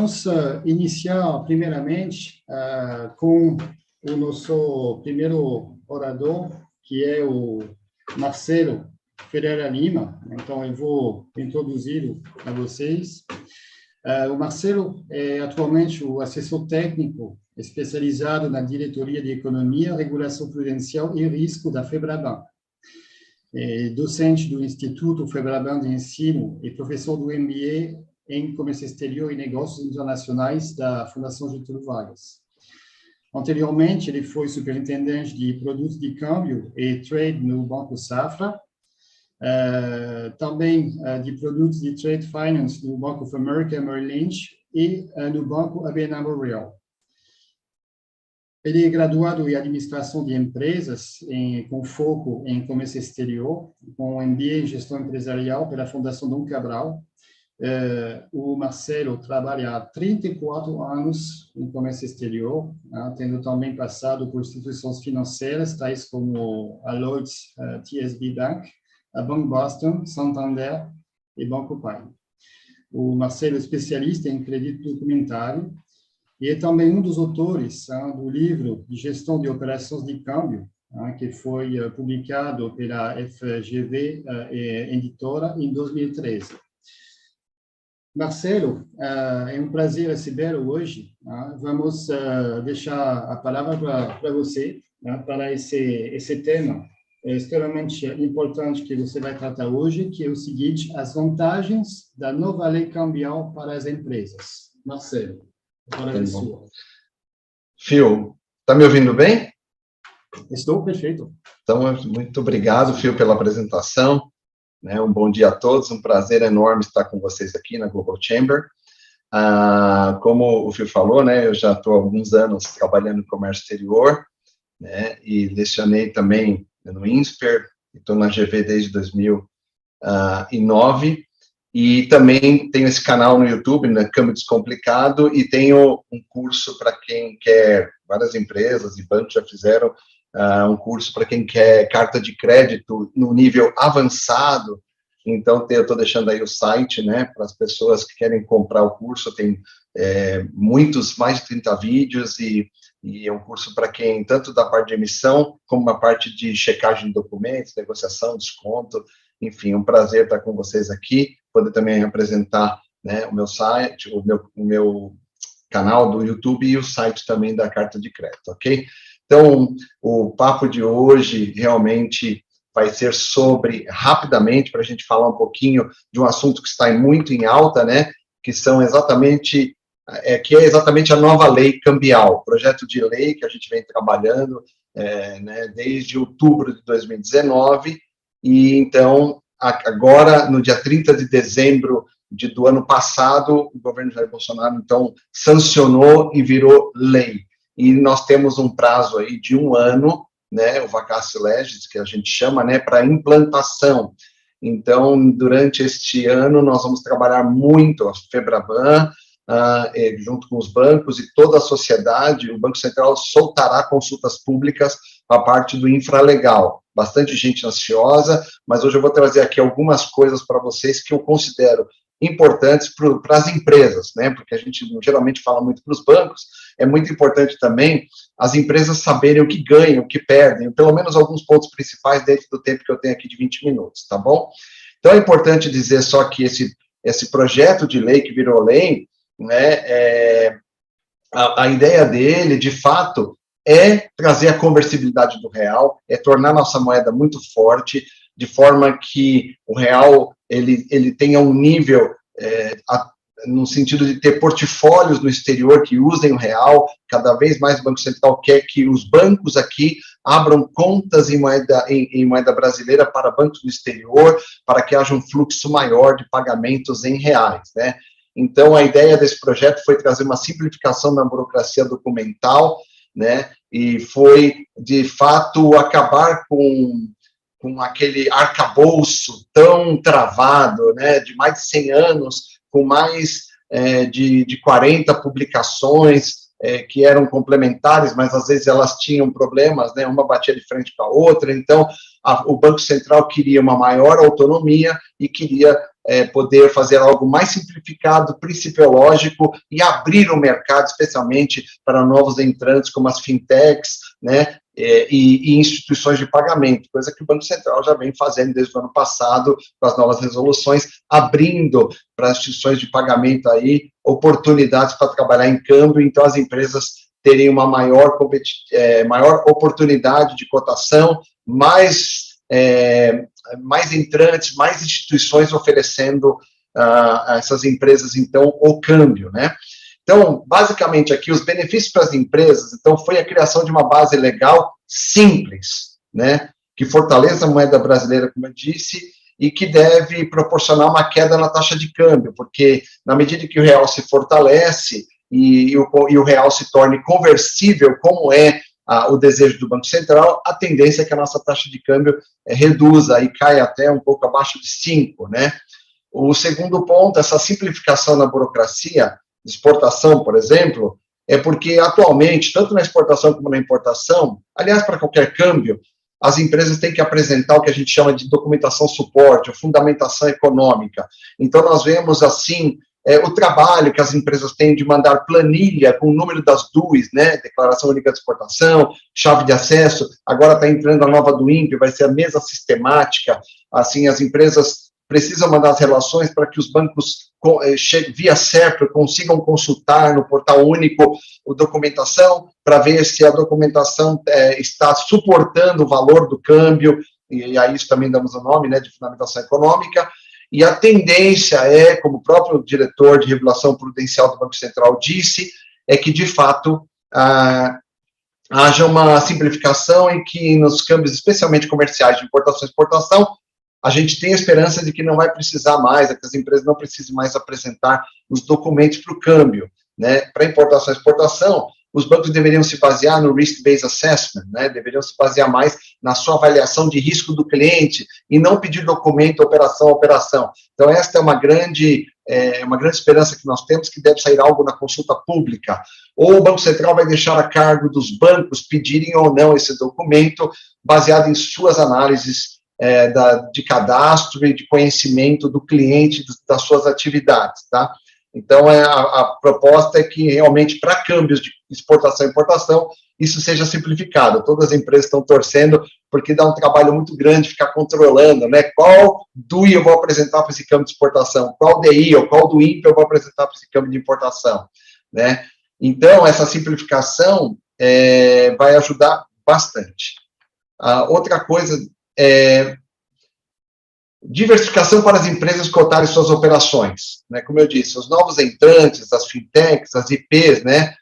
vamos iniciar, primeiramente, com o nosso primeiro orador, que é o Marcelo Ferreira Lima. Então, eu vou introduzi-lo a vocês. O Marcelo é atualmente o assessor técnico especializado na diretoria de Economia, Regulação Prudencial e Risco da FEBRABAN. É docente do Instituto FEBRABAN de Ensino e professor do MBA em Comércio Exterior e Negócios Internacionais da Fundação Getúlio Vargas. Anteriormente, ele foi superintendente de produtos de câmbio e trade no Banco Safra, também de produtos de trade finance no Bank of America Merrill Lynch e no Banco ABN AMRO Real. Ele é graduado em administração de empresas, com foco em comércio exterior, com MBA em gestão empresarial pela Fundação Dom Cabral. O Marcelo trabalha há 34 anos em comércio exterior, tendo também passado por instituições financeiras, tais como a Lloyds TSB Bank, a Bank Boston, Santander e Banco Pan. O Marcelo é especialista em crédito documentário e é também um dos autores do livro de gestão de operações de câmbio, que foi publicado pela FGV Editora em 2013. Marcelo, é um prazer recebê-lo hoje. Vamos deixar a palavra para você, para esse tema extremamente importante que você vai tratar hoje, que é o seguinte: as vantagens da nova lei cambial para as empresas. Marcelo, a palavra é sua. Phil, está me ouvindo bem? Estou perfeito. Então, muito obrigado, Phil, pela apresentação. Um bom dia a todos, um prazer enorme estar com vocês aqui na Global Chamber. Como o Phil falou, eu já estou há alguns anos trabalhando em comércio exterior, e lecionei também no INSPER, estou na GV desde 2009, e também tenho esse canal no YouTube, Câmbio Descomplicado, e tenho um curso para quem quer, várias empresas e bancos já fizeram um curso para quem quer carta de crédito no nível avançado. Então, eu estou deixando aí o site, para as pessoas que querem comprar o curso. Tem mais de 30 vídeos, e é um curso para quem, tanto da parte de emissão, como a parte de checagem de documentos, negociação, desconto, enfim, um prazer estar com vocês aqui, poder também apresentar o meu site, o meu canal do YouTube e o site também da carta de crédito, ok? Então, o papo de hoje realmente vai ser sobre, rapidamente, para a gente falar um pouquinho de um assunto que está muito em alta, que é exatamente a nova lei cambial, projeto de lei que a gente vem trabalhando desde outubro de 2019, e então, agora, no dia 30 de dezembro do ano passado, o governo Jair Bolsonaro, então, sancionou e virou lei. E nós temos um prazo aí de 1 ano, o vacatio legis, que a gente chama, para implantação. Então, durante este ano, nós vamos trabalhar muito a FEBRABAN, junto com os bancos e toda a sociedade. O Banco Central soltará consultas públicas a parte do infralegal. Bastante gente ansiosa, mas hoje eu vou trazer aqui algumas coisas para vocês que eu considero importantes para as empresas, porque a gente geralmente fala muito para os bancos. É muito importante também as empresas saberem o que ganham, o que perdem, pelo menos alguns pontos principais dentro do tempo que eu tenho aqui de 20 minutos, tá bom? Então, é importante dizer só que esse projeto de lei que virou lei, a ideia dele, de fato, é trazer a conversibilidade do real, é tornar nossa moeda muito forte, de forma que o real ele tenha um nível, no sentido de ter portfólios no exterior que usem o real. Cada vez mais o Banco Central quer que os bancos aqui abram contas em moeda brasileira para bancos do exterior, para que haja um fluxo maior de pagamentos em reais, Então, a ideia desse projeto foi trazer uma simplificação na burocracia documental, e foi, de fato, acabar com aquele arcabouço tão travado, de mais de 100 anos, com mais de 40 publicações que eram complementares, mas às vezes elas tinham problemas, uma batia de frente com a outra. Então, o Banco Central queria uma maior autonomia e queria poder fazer algo mais simplificado, principiológico e abrir o mercado, especialmente para novos entrantes, como as fintechs, né, e instituições de pagamento, coisa que o Banco Central já vem fazendo desde o ano passado, com as novas resoluções, abrindo para as instituições de pagamento aí oportunidades para trabalhar em câmbio, então as empresas terem uma maior oportunidade de cotação, mais entrantes, mais instituições oferecendo a essas empresas, então, o câmbio, né? Então, basicamente, aqui, os benefícios para as empresas, então, foi a criação de uma base legal simples, né, que fortaleça a moeda brasileira, como eu disse, e que deve proporcionar uma queda na taxa de câmbio, porque, na medida que o real se fortalece e o real se torne conversível, como é o desejo do Banco Central, a tendência é que a nossa taxa de câmbio reduza e caia até um pouco abaixo de 5, né? O segundo ponto, essa simplificação na burocracia, exportação, por exemplo, é porque atualmente, tanto na exportação como na importação, aliás, para qualquer câmbio, as empresas têm que apresentar o que a gente chama de documentação suporte, ou fundamentação econômica. Então, nós vemos, assim, o trabalho que as empresas têm de mandar planilha com o número das DUIs, né, Declaração Única de Exportação, chave de acesso, agora está entrando a nova do INPE, vai ser a mesma sistemática, assim, as empresas precisam mandar as relações para que os bancos, via SERP, consigam consultar no portal único a documentação, para ver se a documentação está suportando o valor do câmbio, e a isso também damos o nome, né, de fundamentação econômica, e a tendência é, como o próprio diretor de regulação prudencial do Banco Central disse, é que, de fato, haja uma simplificação e que nos câmbios, especialmente comerciais de importação e exportação, a gente tem a esperança de que não vai precisar mais, que as empresas não precisem mais apresentar os documentos para o câmbio, né? Para importação e exportação, os bancos deveriam se basear no Risk-Based Assessment, né? Deveriam se basear mais na sua avaliação de risco do cliente e não pedir documento operação a operação. Então, esta é uma grande esperança que nós temos, que deve sair algo na consulta pública. Ou o Banco Central vai deixar a cargo dos bancos pedirem ou não esse documento, baseado em suas análises de cadastro e de conhecimento do cliente, das suas atividades, tá? Então, a proposta é que, realmente, para câmbios de exportação e importação, isso seja simplificado. Todas as empresas estão torcendo, porque dá um trabalho muito grande ficar controlando, né? Qual DUI eu vou apresentar para esse câmbio de exportação? Qual DI ou qual do INPE eu vou apresentar para esse câmbio de importação? Né? Então, essa simplificação vai ajudar bastante. Outra coisa diversificação para as empresas cotarem suas operações, né? Como eu disse, os novos entrantes, as fintechs, as IPs, né,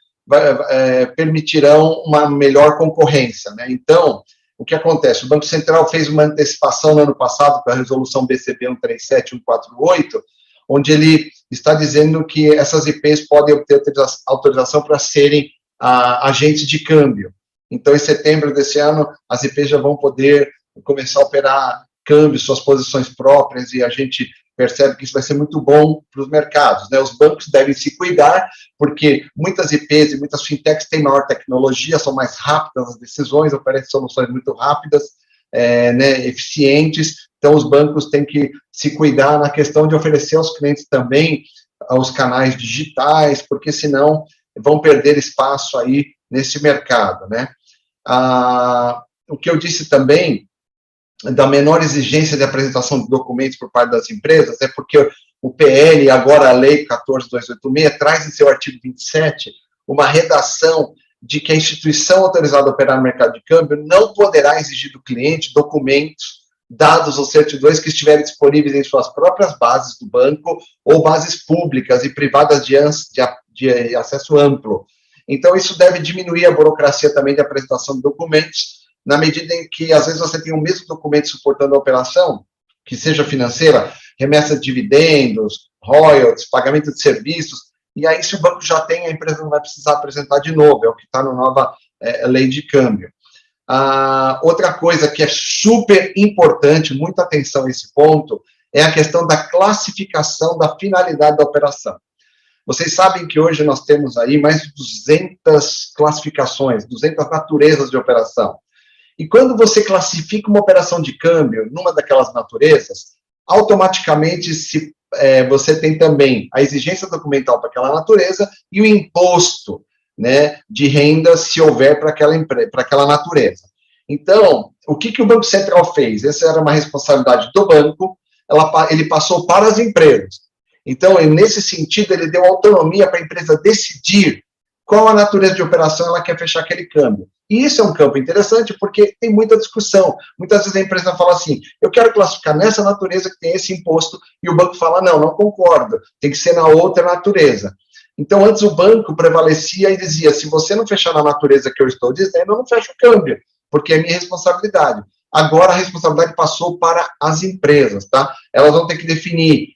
permitirão uma melhor concorrência, né? Então, o que acontece? O Banco Central fez uma antecipação no ano passado com a resolução BCB 137-148, onde ele está dizendo que essas IPs podem obter autorização para serem agentes de câmbio. Então, em setembro desse ano, as IPs já vão poder começar a operar câmbio, suas posições próprias, e a gente percebe que isso vai ser muito bom para os mercados, né? Os bancos devem se cuidar, porque muitas IPs e muitas fintechs têm maior tecnologia, são mais rápidas as decisões, oferecem soluções muito rápidas, né, eficientes, então os bancos têm que se cuidar na questão de oferecer aos clientes também os canais digitais, porque senão vão perder espaço aí nesse mercado, né? O que eu disse também da menor exigência de apresentação de documentos por parte das empresas, é porque o PL, agora a Lei 14.286, traz em seu artigo 27 uma redação de que a instituição autorizada a operar no mercado de câmbio não poderá exigir do cliente documentos, dados ou certidões que estiverem disponíveis em suas próprias bases do banco ou bases públicas e privadas de acesso amplo. Então, isso deve diminuir a burocracia também de apresentação de documentos, na medida em que, às vezes, você tem o mesmo documento suportando a operação, que seja financeira, remessa de dividendos, royalties, pagamento de serviços, e aí, se o banco já tem, a empresa não vai precisar apresentar de novo, é o que está na nova lei de câmbio. Outra coisa que é super importante, muita atenção a esse ponto, é a questão da classificação da finalidade da operação. Vocês sabem que hoje nós temos aí mais de 200 classificações, 200 naturezas de operação. E quando você classifica uma operação de câmbio numa daquelas naturezas, automaticamente se você tem também a exigência documental para aquela natureza e o imposto, né, de renda, se houver para aquela natureza. Então, o que o Banco Central fez? Essa era uma responsabilidade do banco, ele passou para as empresas. Então, nesse sentido, ele deu autonomia para a empresa decidir qual a natureza de operação ela quer fechar aquele câmbio. E isso é um campo interessante porque tem muita discussão. Muitas vezes a empresa fala assim, eu quero classificar nessa natureza que tem esse imposto, e o banco fala, não concordo, tem que ser na outra natureza. Então, antes o banco prevalecia e dizia, se você não fechar na natureza que eu estou dizendo, eu não fecho o câmbio, porque é minha responsabilidade. Agora a responsabilidade passou para as empresas, tá? Elas vão ter que definir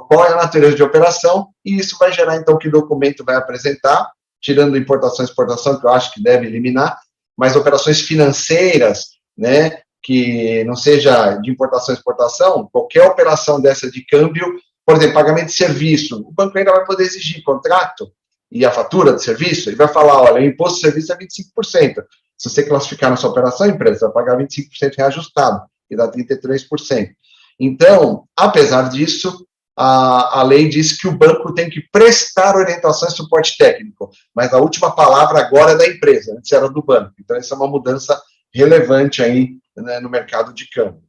qual é a natureza de operação, e isso vai gerar, então, que documento vai apresentar, tirando importação e exportação, que eu acho que deve eliminar, mas operações financeiras, né, que não seja de importação e exportação, qualquer operação dessa de câmbio, por exemplo, pagamento de serviço, o banco ainda vai poder exigir contrato e a fatura de serviço, ele vai falar, olha, o imposto de serviço é 25%. Se você classificar na sua operação, empresa vai pagar 25% reajustado, que dá 33%. Então, apesar disso, a lei diz que o banco tem que prestar orientação e suporte técnico, mas a última palavra agora é da empresa, antes era do banco. Então, essa é uma mudança relevante aí, né, no mercado de câmbio.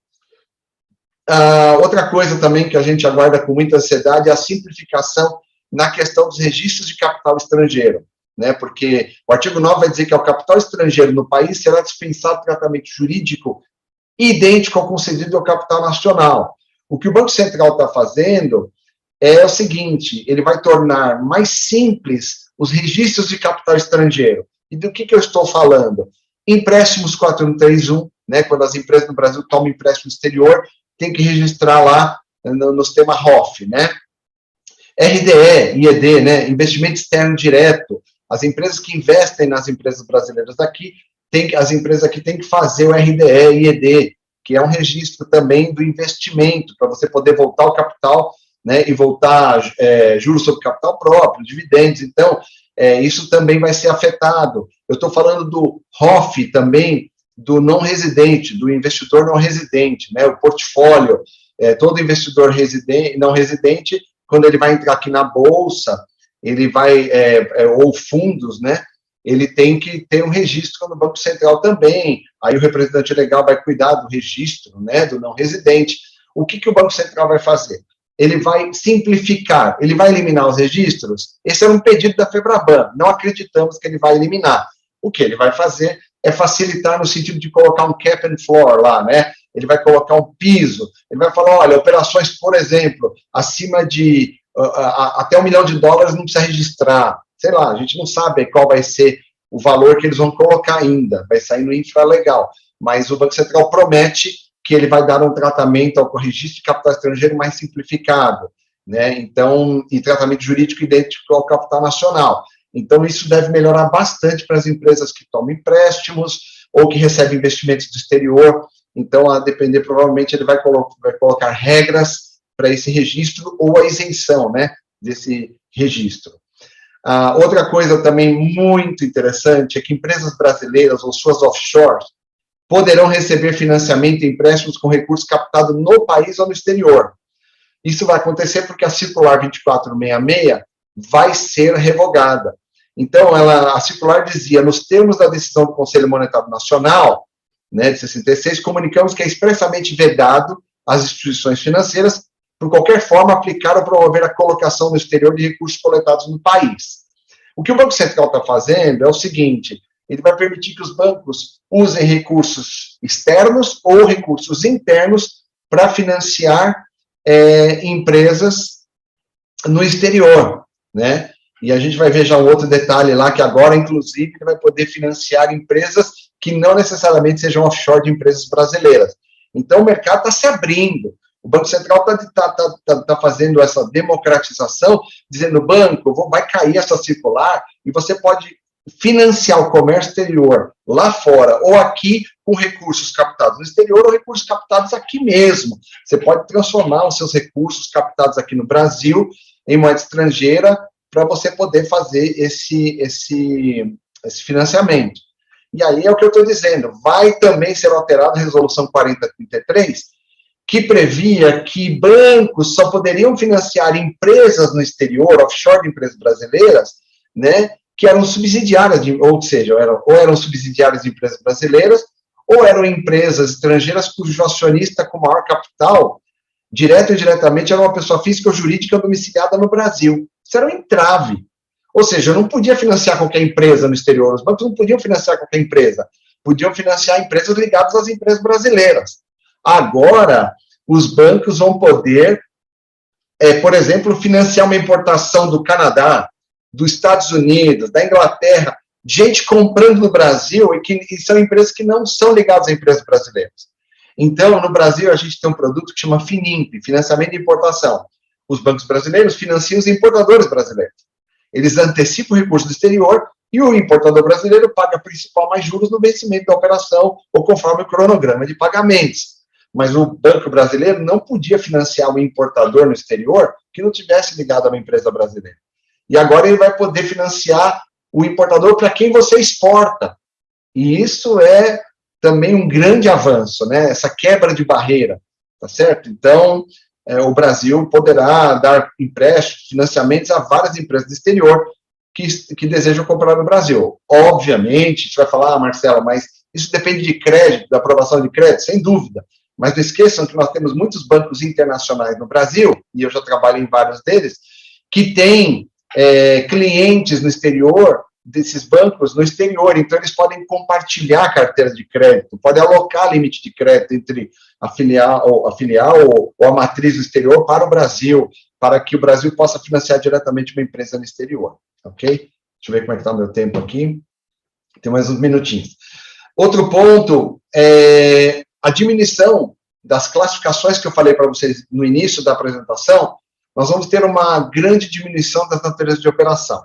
Outra coisa também que a gente aguarda com muita ansiedade é a simplificação na questão dos registros de capital estrangeiro, né, porque o artigo 9 vai dizer que o capital estrangeiro no país será dispensado tratamento jurídico idêntico ao concedido ao capital nacional. O que o Banco Central está fazendo é o seguinte, ele vai tornar mais simples os registros de capital estrangeiro. E do que eu estou falando? Empréstimos 4131, né, quando as empresas no Brasil tomam empréstimo exterior, tem que registrar lá no sistema ROF, né? RDE, IED, né, investimento externo direto. As empresas que investem nas empresas brasileiras daqui, as empresas aqui têm que fazer o RDE, IED, que é um registro também do investimento, para você poder voltar ao capital, né, e voltar juros sobre capital próprio, dividendos. Então, isso também vai ser afetado. Eu estou falando do ROF também, do não residente, do investidor não residente, né, o portfólio. Todo investidor não residente, quando ele vai entrar aqui na Bolsa, ele vai, ou fundos, né, ele tem que ter um registro no Banco Central também. Aí o representante legal vai cuidar do registro, né, do não residente. O que o Banco Central vai fazer? Ele vai simplificar, ele vai eliminar os registros? Esse era um pedido da FEBRABAN, não acreditamos que ele vai eliminar. O que ele vai fazer é facilitar no sentido de colocar um cap and floor lá, né? Ele vai colocar um piso, ele vai falar, olha, operações, por exemplo, acima de até $1 milhão não precisa registrar. Sei lá, a gente não sabe qual vai ser o valor que eles vão colocar ainda, vai sair no infralegal, mas o Banco Central promete que ele vai dar um tratamento ao registro de capital estrangeiro mais simplificado, né, então, e tratamento jurídico idêntico ao capital nacional. Então, isso deve melhorar bastante para as empresas que tomam empréstimos ou que recebem investimentos do exterior. Então, a depender, provavelmente, ele vai colocar regras para esse registro ou a isenção, né, desse registro. Outra coisa também muito interessante é que empresas brasileiras ou suas offshores poderão receber financiamento e empréstimos com recursos captados no país ou no exterior. Isso vai acontecer porque a Circular 2466 vai ser revogada. Então, a circular dizia, nos termos da decisão do Conselho Monetário Nacional, né, de 66, comunicamos que é expressamente vedado às instituições financeiras, por qualquer forma, aplicar ou promover a colocação no exterior de recursos coletados no país. O que o Banco Central está fazendo é o seguinte, ele vai permitir que os bancos usem recursos externos ou recursos internos para financiar empresas no exterior, né? E a gente vai ver já um outro detalhe lá, que agora, inclusive, ele vai poder financiar empresas que não necessariamente sejam offshore de empresas brasileiras. Então, o mercado está se abrindo. O Banco Central está fazendo essa democratização, dizendo, banco, vai cair essa circular e você pode financiar o comércio exterior lá fora ou aqui com recursos captados no exterior ou recursos captados aqui mesmo. Você pode transformar os seus recursos captados aqui no Brasil em moeda estrangeira para você poder fazer esse financiamento. E aí é o que eu estou dizendo, vai também ser alterada a Resolução 4033, que previa que bancos só poderiam financiar empresas no exterior, offshore de empresas brasileiras, né, que eram subsidiárias, ou seja, ou eram subsidiárias de empresas brasileiras, ou eram empresas estrangeiras cujo acionista com maior capital, direto ou indiretamente, era uma pessoa física ou jurídica domiciliada no Brasil. Isso era um entrave. Ou seja, eu não podia financiar qualquer empresa no exterior, os bancos não podiam financiar qualquer empresa, podiam financiar empresas ligadas às empresas brasileiras. Agora, os bancos vão poder, por exemplo, financiar uma importação do Canadá, dos Estados Unidos, da Inglaterra, gente comprando no Brasil e são empresas que não são ligadas a empresas brasileiras. Então, no Brasil, a gente tem um produto que chama FINIMP, Financiamento de Importação. Os bancos brasileiros financiam os importadores brasileiros. Eles antecipam o recurso do exterior e o importador brasileiro paga principal mais juros no vencimento da operação ou conforme o cronograma de pagamentos. Mas o banco brasileiro não podia financiar um importador no exterior que não tivesse ligado a uma empresa brasileira. E agora ele vai poder financiar o importador para quem você exporta. E isso é também um grande avanço, né? Essa quebra de barreira, tá certo? Então, o Brasil poderá dar empréstimos, financiamentos a várias empresas do exterior que desejam comprar no Brasil. Obviamente, você vai falar, Marcelo, mas isso depende de crédito, da aprovação de crédito, sem dúvida. Mas não esqueçam que nós temos muitos bancos internacionais no Brasil, e eu já trabalho em vários deles, que têm clientes no exterior, desses bancos no exterior, então eles podem compartilhar carteiras de crédito, podem alocar limite de crédito entre a filial ou a matriz do exterior para o Brasil, para que o Brasil possa financiar diretamente uma empresa no exterior, ok? Deixa eu ver como é que está o meu tempo aqui. Tem mais uns minutinhos. Outro ponto é a diminuição das classificações que eu falei para vocês no início da apresentação. Nós vamos ter uma grande diminuição das naturezas de operação.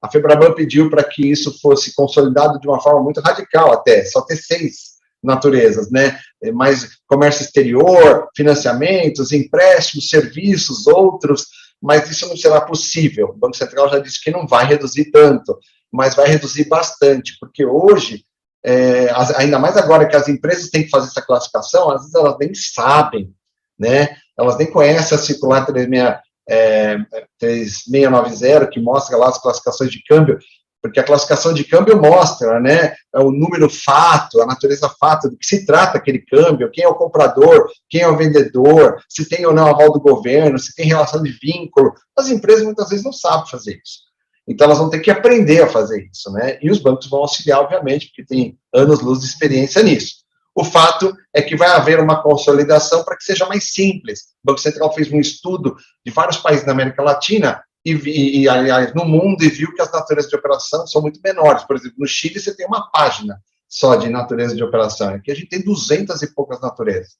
A FEBRABAN pediu para que isso fosse consolidado de uma forma muito radical até, só ter 6 naturezas, né? Mais comércio exterior, financiamentos, empréstimos, serviços, outros, mas isso não será possível. O Banco Central já disse que não vai reduzir tanto, mas vai reduzir bastante, porque hoje, ainda mais agora que as empresas têm que fazer essa classificação, às vezes elas nem sabem, né? Elas nem conhecem a circular 3690, que mostra lá as classificações de câmbio, porque a classificação de câmbio mostra, né, o número fato, a natureza fato, do que se trata aquele câmbio, quem é o comprador, quem é o vendedor, se tem ou não aval do governo, se tem relação de vínculo. As empresas muitas vezes não sabem fazer isso. Então elas vão ter que aprender a fazer isso, né, e os bancos vão auxiliar, obviamente, porque tem anos-luz de experiência nisso. O fato é que vai haver uma consolidação para que seja mais simples. O Banco Central fez um estudo de vários países da América Latina e aliás, no mundo, e viu que as naturezas de operação são muito menores. Por exemplo, no Chile, você tem uma página só de natureza de operação. Aqui a gente tem 200 e poucas naturezas.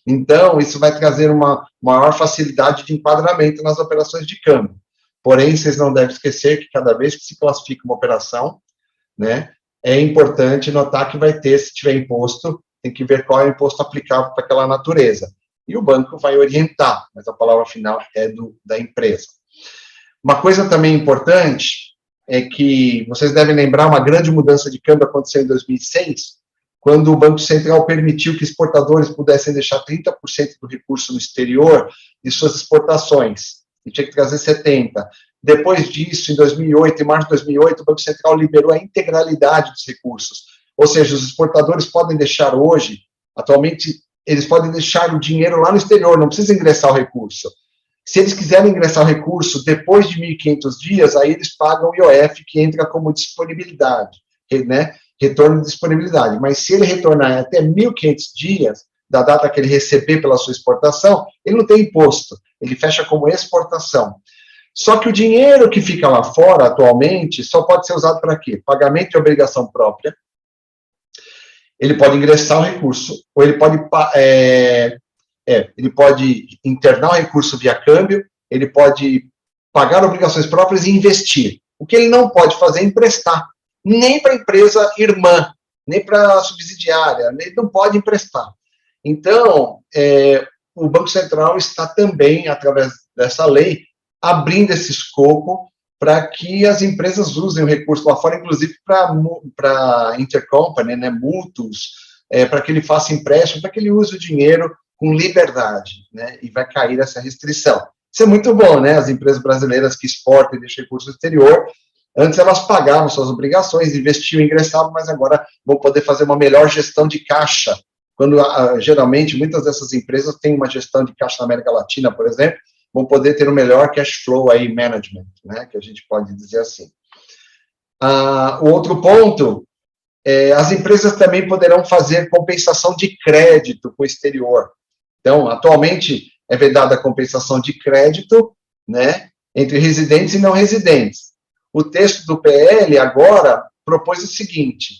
Então, isso vai trazer uma maior facilidade de enquadramento nas operações de câmbio. Porém, vocês não devem esquecer que cada vez que se classifica uma operação, né, é importante notar que vai ter, se tiver imposto, tem que ver qual é o imposto aplicável para aquela natureza. E o banco vai orientar, mas a palavra final é da empresa. Uma coisa também importante é que vocês devem lembrar uma grande mudança de câmbio aconteceu em 2006, quando o Banco Central permitiu que exportadores pudessem deixar 30% do recurso no exterior de suas exportações, e tinha que trazer 70%. Depois disso, em 2008, em março de 2008, o Banco Central liberou a integralidade dos recursos. Ou seja, os exportadores podem deixar hoje, atualmente, eles podem deixar o dinheiro lá no exterior, não precisa ingressar o recurso. Se eles quiserem ingressar o recurso depois de 1.500 dias, aí eles pagam o IOF, que entra como disponibilidade, né? Retorno de disponibilidade. Mas se ele retornar até 1.500 dias, da data que ele receber pela sua exportação, ele não tem imposto, ele fecha como exportação. Só que o dinheiro que fica lá fora, atualmente, só pode ser usado para quê? Pagamento de obrigação própria. Ele pode ingressar o recurso, ou ele pode internar o recurso via câmbio, ele pode pagar obrigações próprias e investir. O que ele não pode fazer é emprestar, nem para a empresa irmã, nem para a subsidiária, ele não pode emprestar. Então, o Banco Central está também, através dessa lei, abrindo esse escopo para que as empresas usem o recurso lá fora, inclusive para intercompany, né, mútuos, para que ele faça empréstimo, para que ele use o dinheiro com liberdade, né? E vai cair essa restrição. Isso é muito bom, né? As empresas brasileiras que exportam e deixam recursos no exterior, antes elas pagavam suas obrigações, investiam, ingressavam, mas agora vão poder fazer uma melhor gestão de caixa. Quando, geralmente, muitas dessas empresas têm uma gestão de caixa na América Latina, por exemplo, vão poder ter um melhor cash flow aí, management, né? Que a gente pode dizer assim. O outro ponto, as empresas também poderão fazer compensação de crédito com o exterior. Então, atualmente, é vedada a compensação de crédito, né, entre residentes e não residentes. O texto do PL agora propôs o seguinte: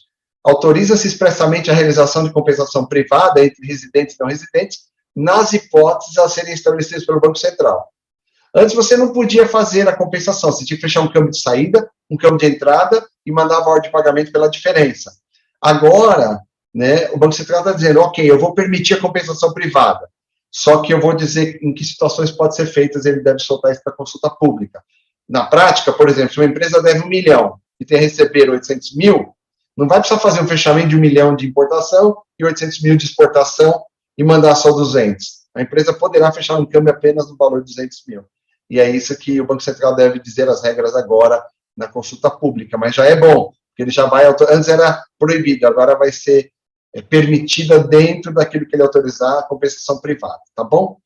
autoriza-se expressamente a realização de compensação privada entre residentes e não residentes nas hipóteses a serem estabelecidas pelo Banco Central. Antes você não podia fazer a compensação, você tinha que fechar um câmbio de saída, um câmbio de entrada e mandar a ordem de pagamento pela diferença. Agora, né, o Banco Central está dizendo, ok, eu vou permitir a compensação privada, só que eu vou dizer em que situações pode ser feitas, ele deve soltar isso para consulta pública. Na prática, por exemplo, se uma empresa deve 1 milhão e tem a receber 800 mil, não vai precisar fazer um fechamento de 1 milhão de importação e 800 mil de exportação e mandar só 200. A empresa poderá fechar um câmbio apenas no valor de 200 mil. E é isso que o Banco Central deve dizer as regras agora na consulta pública, mas já é bom, porque ele já vai, antes era proibido, agora vai ser permitida dentro daquilo que ele autorizar a compensação privada, tá bom?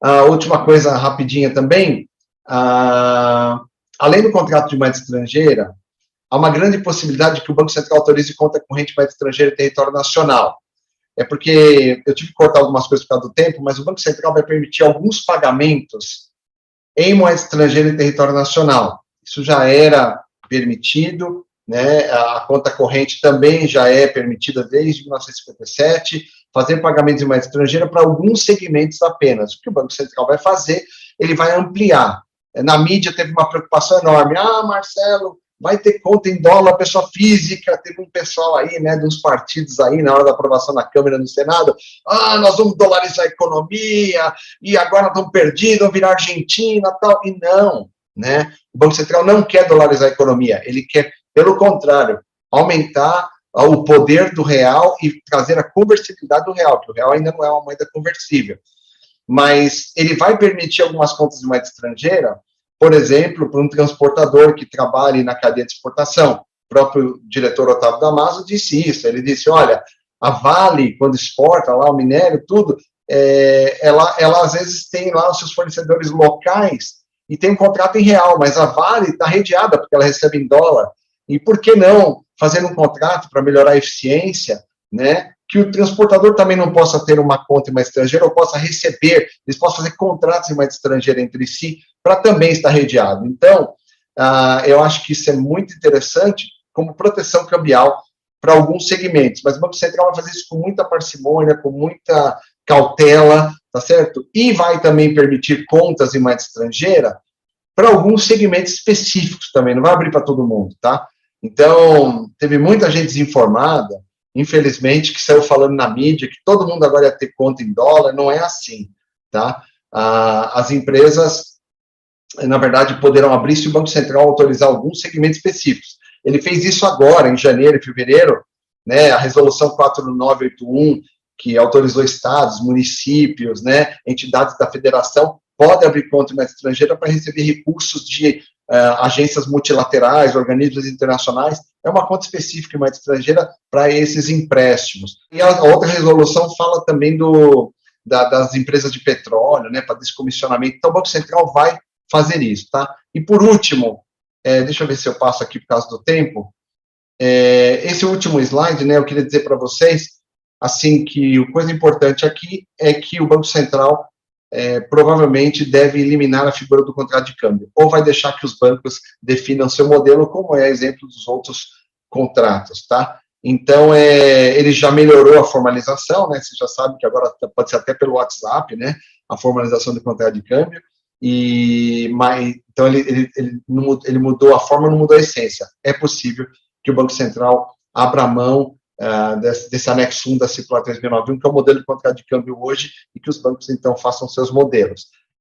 A última coisa rapidinha também, além do contrato de moeda estrangeira, há uma grande possibilidade de que o Banco Central autorize conta corrente de moeda estrangeira em território nacional. É porque eu tive que cortar algumas coisas por causa do tempo, mas o Banco Central vai permitir alguns pagamentos em moeda estrangeira em território nacional. Isso já era permitido, né? A conta corrente também já é permitida desde 1957, fazer pagamentos em moeda estrangeira para alguns segmentos apenas. O que o Banco Central vai fazer, ele vai ampliar. Na mídia teve uma preocupação enorme. Marcelo, vai ter conta em dólar, pessoa física, teve um pessoal aí, né, dos partidos aí, na hora da aprovação na Câmara e no Senado, nós vamos dolarizar a economia, e agora estamos perdidos, vamos virar Argentina, tal, e não, né, o Banco Central não quer dolarizar a economia, ele quer, pelo contrário, aumentar o poder do real e trazer a conversibilidade do real, porque o real ainda não é uma moeda conversível, mas ele vai permitir algumas contas de moeda estrangeira, por exemplo, para um transportador que trabalhe na cadeia de exportação. O próprio diretor Otávio Damaso disse isso, ele disse, olha, a Vale, quando exporta lá o minério, tudo, ela às vezes tem lá os seus fornecedores locais e tem um contrato em real, mas a Vale está redeada, porque ela recebe em dólar. E por que não fazer um contrato para melhorar a eficiência, né? Que o transportador também não possa ter uma conta em moeda estrangeira, ou possa receber, eles possam fazer contratos em moeda estrangeira entre si, para também estar redeado. Então, eu acho que isso é muito interessante como proteção cambial para alguns segmentos, mas o Banco Central vai fazer isso com muita parcimônia, com muita cautela, tá certo? E vai também permitir contas em moeda estrangeira para alguns segmentos específicos também, não vai abrir para todo mundo, tá? Então, teve muita gente desinformada, infelizmente, que saiu falando na mídia que todo mundo agora ia ter conta em dólar, não é assim, tá? As empresas, na verdade, poderão abrir se o Banco Central autorizar alguns segmentos específicos. Ele fez isso agora, em janeiro e fevereiro, né, a resolução 4981, que autorizou estados, municípios, né, entidades da federação, podem abrir conta em moeda estrangeira para receber recursos de agências multilaterais, organismos internacionais, é uma conta específica em moeda estrangeira para esses empréstimos. E a outra resolução fala também das empresas de petróleo, né, para descomissionamento. Então, o Banco Central vai fazer isso, tá? E, por último, deixa eu ver se eu passo aqui por causa do tempo, esse último slide, né, eu queria dizer para vocês, assim, que a coisa importante aqui é que o Banco Central provavelmente deve eliminar a figura do contrato de câmbio, ou vai deixar que os bancos definam seu modelo, como é exemplo dos outros contratos, tá? Então, ele já melhorou a formalização, né? Você já sabe que agora pode ser até pelo WhatsApp, né? A formalização do contrato de câmbio, então ele mudou a forma, não mudou a essência. É possível que o Banco Central abra mão desse anexo 1 da circular 3091, que é o modelo de contrato de câmbio hoje, e que os bancos, então, façam seus modelos.